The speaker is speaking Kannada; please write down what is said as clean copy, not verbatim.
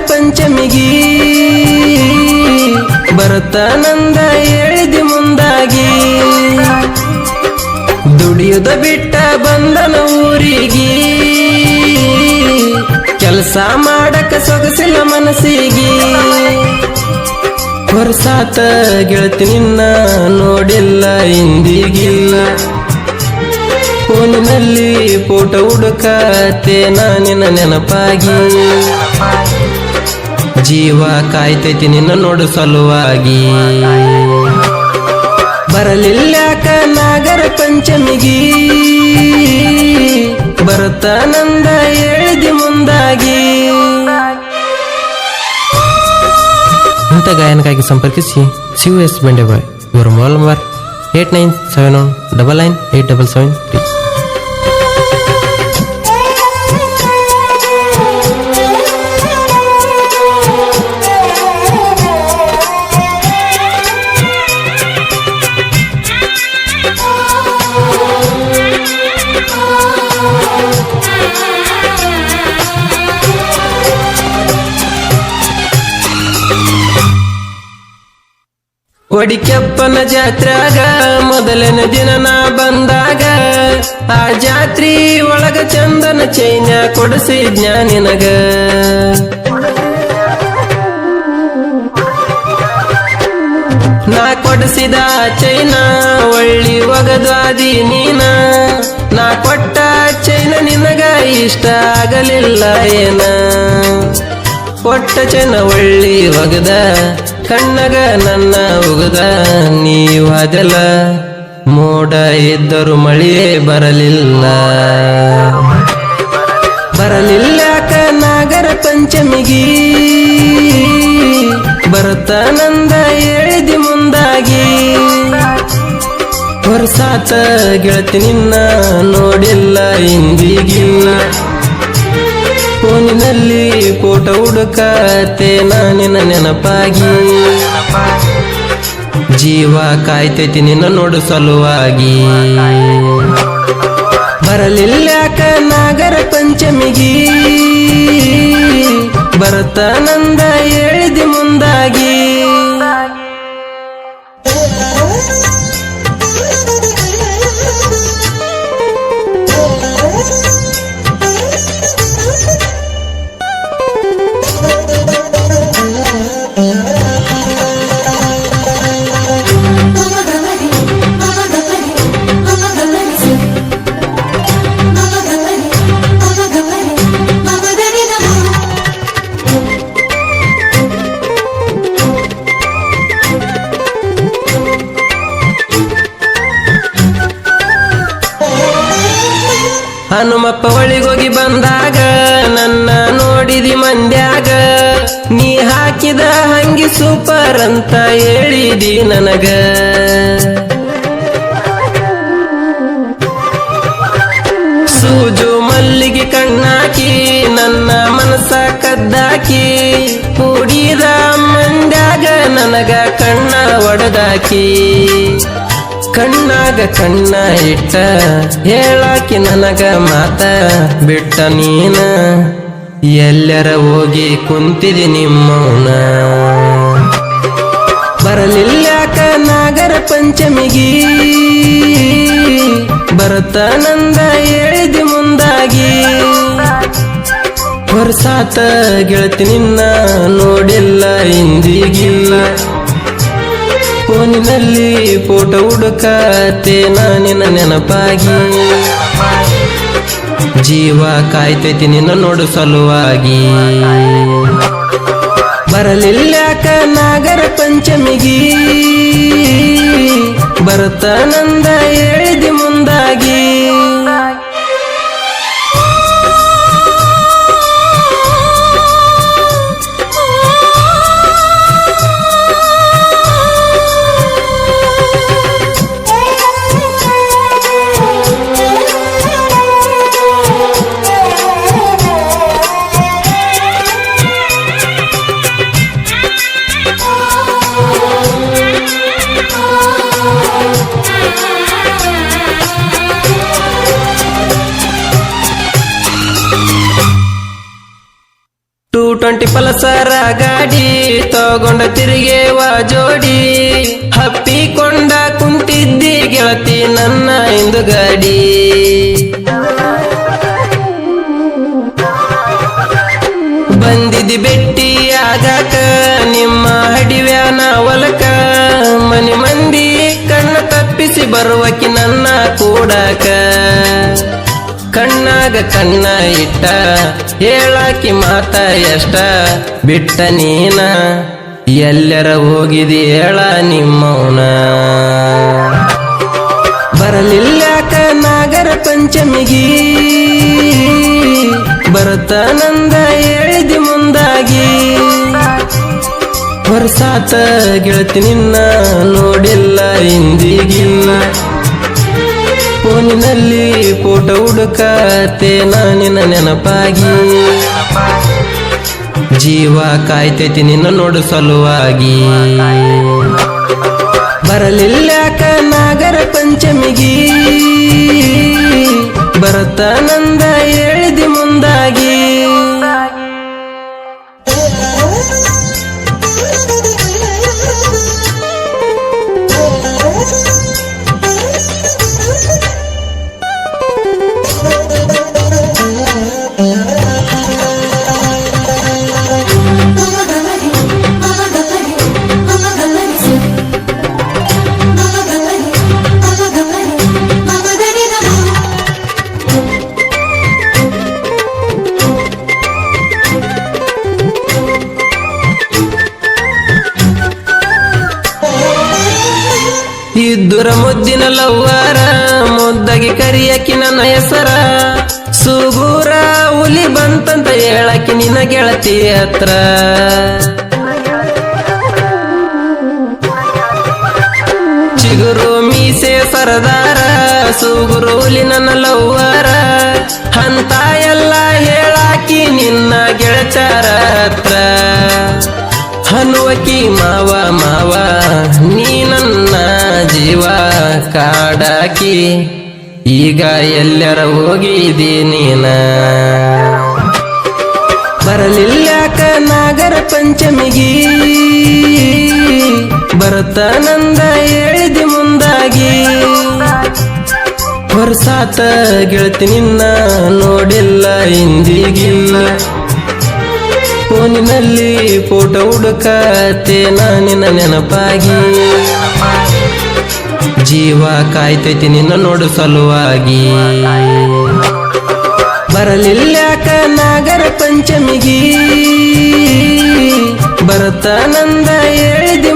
ಪಂಚಮಿಗಿ ಬರುತ್ತಾನಂದ ಹೇಳಿದಿ ಮುಂದಾಗಿ ದುಡಿಯುದ ಬಿಟ್ಟ ಬಂದನ ಊರಿಗಿ ಕೆಲಸ ಮಾಡಕ ಸೊಗಸಿಲ್ಲ ಮನಸ್ಸಿಗಿ ವರ್ಷಾತ ಗೆಳತಿ ನಿನ್ನ ನೋಡಿಲ್ಲ ಇಂದಿಗಿಲ್ಲ ಫೋನಿನಲ್ಲಿ ಫೋಟೋ ಹುಡುಕತೆ ನಿನ್ನ ನೆನಪಾಗಿ ಜೀವ ಕಾಯ್ತೈತಿ ನಿನ್ನ ನೋಡು ಸಲುವಾಗಿ ಬರಲಿಲ್ಲಾಕ ನಾಗರ ಪಂಚಮಿಗಿ ಬರುತ್ತಾನಂದ ಹೇಳಿದಿ ಮುಂದಾಗಿ. ಇಂಥ ಗಾಯನಕ್ಕಾಗಿ ಸಂಪರ್ಕಿಸಿ CUS ಬೆಂಡೆಬಾಯ್. ಇವರ ಮೊಬೈಲ್ ನಂಬರ್ 8971998773. ಒಡಿಕೆಪ್ಪನ ಜಾತ್ರಾಗ ಮೊದಲನೇ ದಿನ ನಾ ಬಂದಾಗ ಆ ಜಾತ್ರಿ ಒಳಗ ಚಂದನ ಚೈನ ಕೊಡಿಸಿದ್ನ ನಿನಗ ನಾ ಕೊಡಿಸಿದ ಚೈನ ಒಳ್ಳಿ ಒಗದ್ವಾದಿ ನೀನ ನಾ ಕೊಟ್ಟ ಚೈನ ನಿನಗ ಇಷ್ಟ ಆಗಲಿಲ್ಲ ಏನ ಕೊಟ್ಟ ಚೈನ ಒಳ್ಳಿ ಒಗದ ಕಣ್ಣಗ ನನ್ನ ಉಗದ ನೀವಾದೆಲ್ಲ ಮೋಡ ಇದ್ದರು ಮಳೆಯೇ ಬರಲಿಲ್ಲಾಕ ನಾಗರ ಪಂಚಮಿಗಿ ಬರುತ್ತಾನಂದ ಹೇಳಿದಿ ಮುಂದಾಗಿ ವರ್ಷಾತ ಗೆಳತಿ ನಿನ್ನ ನೋಡಿಲ್ಲ ಇಂದಿಗಿಲ್ಲ ಫೋನಿನಲ್ಲಿ ಫೋಟೋ ಹುಡುಕತೆ ನಿನ್ನ ನೆನಪಾಗಿ ಜೀವ ಕಾಯ್ತೈತಿ ನಿನ್ನ ನೋಡು ಸಲುವಾಗಿ ಬರಲಿಲ್ಲಾಕ ನಾಗರ ಪಂಚಮಿಗಿ ಬರುತ್ತಾನಂದ ಹೇಳಿದಿ ಮುಂದಾಗಿ. ಹನುಮಪ್ಪ ಒಳಿಗೋಗಿ ಬಂದಾಗ ನನ್ನ ನೋಡಿದಿ ಮಂದ್ಯಾಗ ನೀ ಹಾಕಿದ ಹಂಗಿ ಸೂಪರ್ ಅಂತ ಹೇಳಿದಿ ನನಗ ಸೂಜು ಮಲ್ಲಿಗೆ ಕಣ್ಣಾಕಿ ನನ್ನ ಮನಸ ಕದ್ದಾಕಿ ಕೂಡಿದ ಮಂದ್ಯಾಗ ನನಗ ಕಣ್ಣ ಒಡದಾಕಿ ಕಣ್ಣಾಗ ಕಣ್ಣ ಇಟ್ಟ ಹೇಳಾಕಿ ನನಗ ಮಾತ ಬಿಟ್ಟ ನೀನ ಎಲ್ಲರ ಹೋಗಿ ಕುಂತಿದಿ ನಿಮ್ಮವನ ಬರಲಿಲ್ಲಾಕ ನಾಗರ ಪಂಚಮಿಗಿ ಬರುತ್ತಾನಂದ ಹೇಳಿದಿ ಮುಂದಾಗಿ ವರ್ಷಾತ ಗೆಳತಿ ನಿನ್ನ ನೋಡಿಲ್ಲ ಇಂದಿಗಿಲ್ಲ ಫೋನಿನಲ್ಲಿ ಫೋಟೋ ಹುಡುಕತೆ ನಿನ್ನ ನೆನಪಾಗಿ ಜೀವ ಕಾಯ್ತೈತಿ ನಿನ್ನ ನೋಡು ಸಲುವಾಗಿ ಬರಲಿಲ್ಲಾಕ ನಾಗರ ಪಂಚಮಿಗಿ ಬರುತ್ತಾನಂದ ಹೇಳಿದಿ ಮುಂದಾಗಿ. 220 ಪಲ್ಸರ ಗಾಡಿ ತಗೊಂಡ ತಿರುಗೇವ ಜೋಡಿ ಹಪ್ಪಿಕೊಂಡ ಕುಂತಿದ್ದಿ ಗೆಳತಿ ನನ್ನ ಇಂದು ಗಾಡಿ ಬಂದಿದ್ದಿ ಬೆಟ್ಟಿ ಆಗಾಕ ನಿಮ್ಮ ಹಡಿವ್ಯಾನ ಹೊಲಕ ಮನಿ ಮಂದಿ ಕಣ್ಣ ತಪ್ಪಿಸಿ ಬರುವಕಿ ನನ್ನ ಕೂಡಕ ಕಣ್ಣಾಗ ಕಣ್ಣ ಇಟ್ಟ ಹೇಳಾಕಿ ಮಾತ ಎಷ್ಟ ಬಿಟ್ಟ ನೀನ ಎಲ್ಲರ ಹೋಗಿದಿ ಹೇಳ ನಿಮ್ಮವನ ಬರಲಿಲ್ಲಾಕ ನಾಗರ ಪಂಚಮಿಗಿ ಬರತಾನಂದ ಹೇಳಿದಿ ಮುಂದಾಗಿ ವರ್ಷಾತ ಗೆಳತಿ ನಿನ್ನ ನೋಡಿಲ್ಲ ಇಂದಿಗಿಲ್ಲ ಫೋನಿನಲ್ಲಿ ಫೋಟೋ ಹುಡುಕತೆ ನಿನ್ನ ನೆನಪಾಗಿ ಜೀವ ಕಾಯ್ತೈತಿ ನಿನ್ನ ನೋಡು ಸಲುವಾಗಿ ಬರಲಿಲ್ಲಾಕ ನಾಗರ ಪಂಚಮಿಗಿ ಬರತಾನಂದ ಹೇಳಿದಿ ಮುಂದಾಗಿ ಇದ್ದುರ ಮುದ್ದಿನ ಲವ್ವಾರ ಮುದ್ದಾಗಿ ಕರಿಯಕಿ ನನ್ನ ಹೆಸರ ಸುಗೂರ ಹುಲಿ ಬಂತಂತ ಹೇಳಕಿ ನಿನ್ನ ಗೆಳತಿ ಹತ್ರ ಚಿಗುರು ಮೀಸೆ ಸರದಾರ ಸುಗುರು ಹುಲಿ ನನ್ನ ಲವ್ವಾರ ಅಂತ ಎಲ್ಲ ಹೇಳಾಕಿ ನಿನ್ನ ಗೆಳಚಾರ ಹತ್ರ ಹನುವಕಿ ಮಾವ ಮಾವ ನೀ ನನ್ನ ಜೀವ ಕಾಡಾಕಿ ಈಗ ಎಲ್ಲರ ಹೋಗಿದಿ ನೀನ ಬರಲಿಲ್ಲಾಕ ನಾಗರ ಪಂಚಮಿಗಿ ಬರತಾನಂದ ಹೇಳಿದಿ ಮುಂದಾಗಿ ವರ್ಷಾತ ಗೆಳತಿ ನಿನ್ನ ನೋಡಿಲ್ಲ ಇಂದಿಗಿಲ್ಲ ಫೋನಿನಲ್ಲಿ ಫೋಟೋ ಹುಡುಕತೆ ನಿನ್ನ ನೆನಪಾಗಿ ಜೀವ ಕಾಯ್ತೈತಿ ನಿನ್ನ ನೋಡು ಸಲುವಾಗಿ ಬರಲಿಲ್ಲಾಕ ನಾಗರ ಪಂಚಮಿಗಿ ಬರತಾನಂದ ಹೇಳಿದಿ